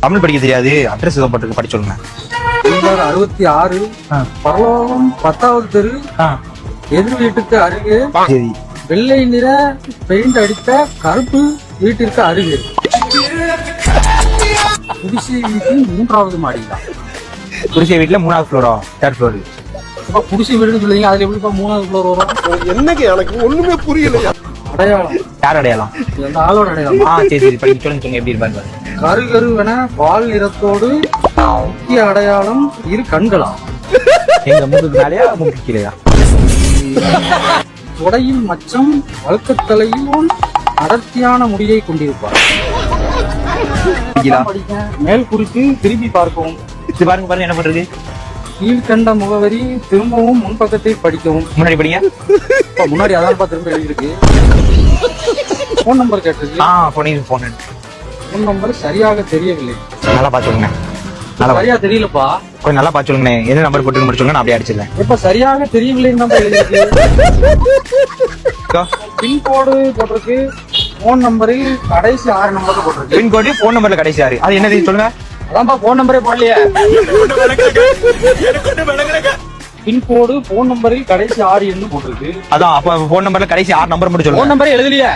தமிழ் படிக்க தெரியாது, அட்ரஸ் எதுவும் பட்டு படிச்சு சொல்லுங்க. 66 பரலோகம் 10வது தெரு எதிர் வீட்டுக்கு அருகே சரி, வெள்ளை நிற பெயிண்ட் அடித்த கருப்பு வீட்டிற்கு அருகே குடிசை வீட்டின் 3வது மாடிதான். குடிசை வீட்டுல 3வது ஃப்ளோரா? 3rd floor. குடிசை வீடுன்னு சொல்லுவீங்க, அதுல எப்படிப்பா 3வது ஃப்ளோர் வரும்? என்னங்க எனக்கு ஒண்ணுமே புரியலையா? அடையாளம் யார் அடையாளம்? அந்த ஆளோட அடையாளம். சரி சரி, படிக்க சொல்லுங்க. எப்படி இருப்பாரு? கருகருவென பால் நிறத்தோடு முக்கிய அடையாளம் இரு கண்களா? எங்க மூக்குக்கு மேலேயா மூக்கு கீழயா? உடையில் மச்சம் வழுக்கத்தலையும் அடர்த்தியான முடியை கொண்டிருப்பார். மேல் குறித்து திருப்பி பார்க்கவும். இது பாருங்க பாருங்க, என்ன பண்றது? கீழ்கண்ட முகவரி திரும்பவும் முன்பக்கத்தை படிக்கவும். முன்னாடி படிங்க. முன்னாடி அதான் திரும்ப எழுதிருக்கு. போன் நம்பர் கேட்டிருக்கு. போன் நம்பர் சரியாக தெரியவில்லை. நல்லா பார்த்து சொல்லுங்க. சரியா தெரியலப்பா, கொஞ்சம் நல்லா பார்த்து சொல்லுங்க. எந்த நம்பர் போட்டு மட்டும் சொல்லுங்க, நான் அப்படியே அடிச்சிடறேன். இப்ப சரியாக தெரியவில்லைன்னு தான் எழுதிருக்கு. பின்கோடு போட்டிருக்கு, போன் நம்பரில் கடைசி 6 நம்பர் போட்டிருக்கு. பின்கோடு போன் நம்பர்ல கடைசி 6. அது என்னது சொல்லுங்க. அதான்ப்பா போன் நம்பரே போடலையே. பின்கோடு போன் நம்பரில் கடைசி 6 எண்ணு போட்டிருக்கு. அதான் அப்ப போன் நம்பர்ல கடைசி 6 நம்பர் மட்டும் சொல்லுங்க. போன் நம்பரே எழுதலையே.